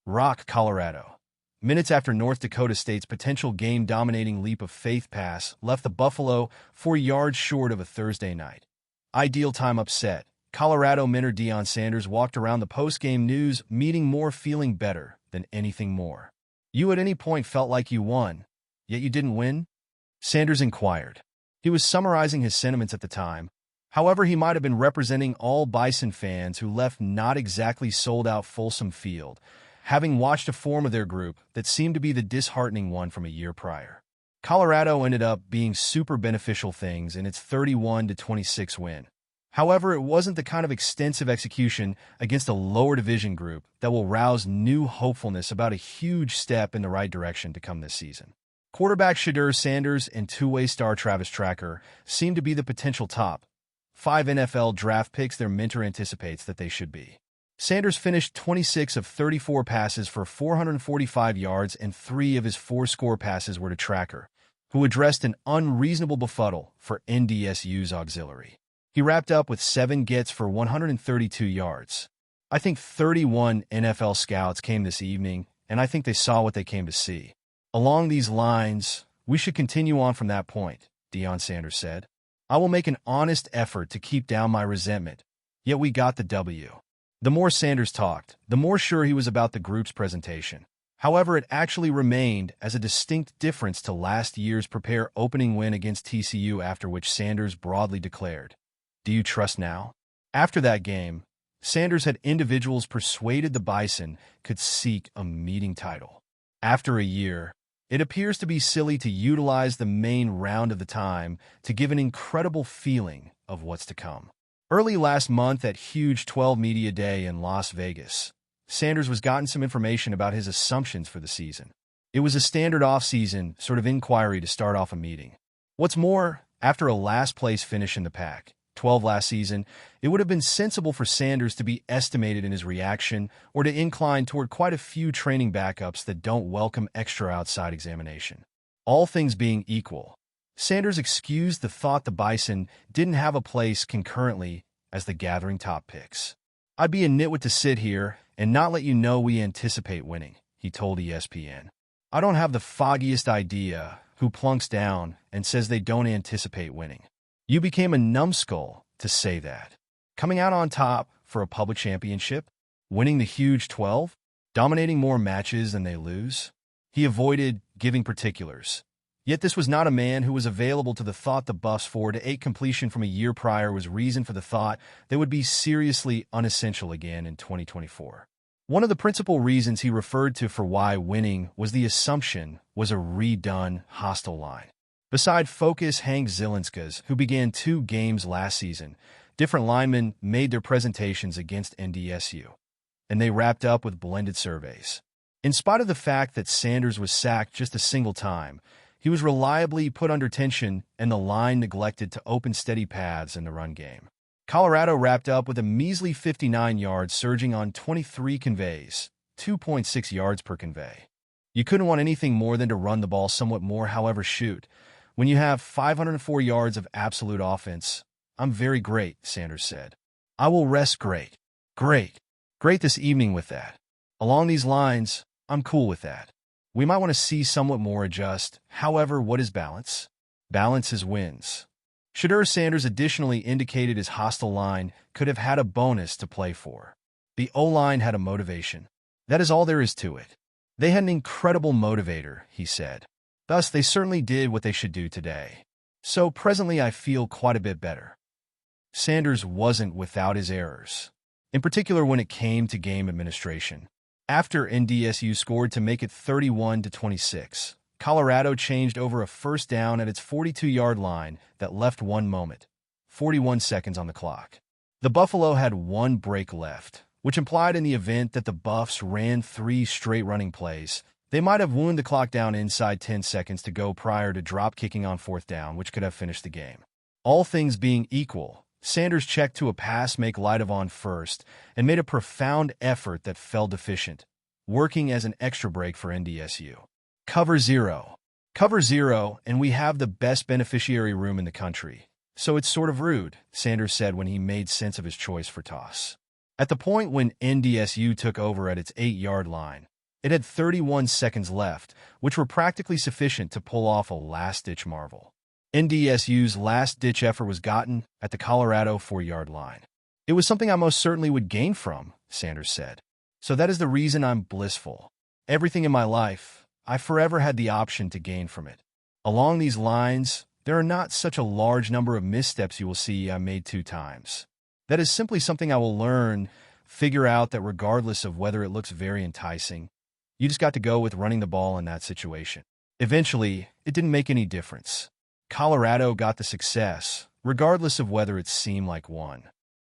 Rock, Colorado. Minutes after North Dakota State's potential game-dominating leap of faith pass left the Buffalo 4 yards short of a Thursday night ideal time upset, Colorado mentor Deion Sanders walked around the post-game news meeting more feeling better than anything more. "You at any point felt like you won, yet you didn't win?" Sanders inquired. He was summarizing his sentiments at the time. However, he might have been representing all Bison fans who left not exactly sold-out Folsom Field, having watched a form of their group that seemed to be the disheartening one from a year prior. Colorado ended up being super beneficial things in its 31-26 win. However, it wasn't the kind of extensive execution against a lower division group that will rouse new hopefulness about a huge step in the right direction to come this season. Quarterback Shedeur Sanders and two-way star Travis Tracker seem to be the potential top 5 NFL draft picks their mentor anticipates that they should be. Sanders finished 26 of 34 passes for 445 yards, and 3 of his 4 score passes were to Tracker, who addressed an unreasonable befuddle for NDSU's auxiliary. He wrapped up with 7 gets for 132 yards. "I think 31 NFL scouts came this evening, and I think they saw what they came to see. Along these lines, we should continue on from that point," Deion Sanders said. "I will make an honest effort to keep down my resentment, yet we got the W." The more Sanders talked, the more sure he was about the group's presentation. However, it actually remained as a distinct difference to last year's prepare opening win against TCU, after which Sanders broadly declared, "Do you trust now?" After that game, Sanders had individuals persuaded the Bison could seek a meeting title. After a year, it appears to be silly to utilize the main round of the time to give an incredible feeling of what's to come. Early last month at Huge 12 Media Day in Las Vegas, Sanders was gotten some information about his assumptions for the season. It was a standard off-season sort of inquiry to start off a meeting. What's more, after a last-place finish in the Pac-12 last season, it would have been sensible for Sanders to be estimated in his reaction or to incline toward quite a few training backups that don't welcome extra outside examination. All things being equal, Sanders excused the thought the Bison didn't have a place concurrently as the gathering top picks. "I'd be a nitwit to sit here and not let you know we anticipate winning," he told ESPN. "I don't have the foggiest idea who plunks down and says they don't anticipate winning. You became a numbskull to say that. Coming out on top for a public championship, winning the Huge 12, dominating more matches than they lose." He avoided giving particulars. Yet this was not a man who was available to the thought the Buffs' 4-8 completion from a year prior was reason for the thought they would be seriously unessential again in 2024. One of the principal reasons he referred to for why winning was the assumption was a redone hostile line. Beside focus Hank Zielinska's, who began 2 games last season, different linemen made their presentations against NDSU, and they wrapped up with blended surveys. In spite of the fact that Sanders was sacked just a single time, he was reliably put under tension and the line neglected to open steady paths in the run game. Colorado wrapped up with a measly 59 yards, surging on 23 conveys, 2.6 yards per convey. You couldn't want anything more than to run the ball somewhat more, however, shoot. When you have 504 yards of absolute offense, I'm very great, Sanders said. I will rest great. Great this evening with that. Along these lines, I'm cool with that. We might want to see somewhat more adjust. However, what is balance? Balance is wins. Shedeur Sanders additionally indicated his hostile line could have had a bonus to play for. The O-line had a motivation. That is all there is to it. They had an incredible motivator, he said. Thus, they certainly did what they should do today. So presently I feel quite a bit better. Sanders wasn't without his errors, in particular when it came to game administration. After NDSU scored to make it 31-26, Colorado changed over a first down at its 42-yard line that left 1 moment, 41 seconds on the clock. The Buffalo had 1 break left, which implied in the event that the Buffs ran 3 straight running plays, they might have wound the clock down inside 10 seconds to go prior to drop kicking on 4th down, which could have finished the game. All things being equal, Sanders checked to a pass make light of on first and made a profound effort that fell deficient, working as an extra break for NDSU. Cover zero, and we have the best beneficiary room in the country. So it's sort of rude, Sanders said when he made sense of his choice for toss. At the point when NDSU took over at its 8-yard line, It had 31 seconds left, which were practically sufficient to pull off a last-ditch marvel. NDSU's last-ditch effort was gotten at the Colorado 4-yard line. It was something I most certainly would gain from, Sanders said. So that is the reason I'm blissful. Everything in my life, I forever had the option to gain from it. Along these lines, there are not such a large number of missteps you will see I made 2 times. That is simply something I will learn, figure out that regardless of whether it looks very enticing, you just got to go with running the ball in that situation. Eventually, it didn't make any difference. Colorado got the success, regardless of whether it seemed like one.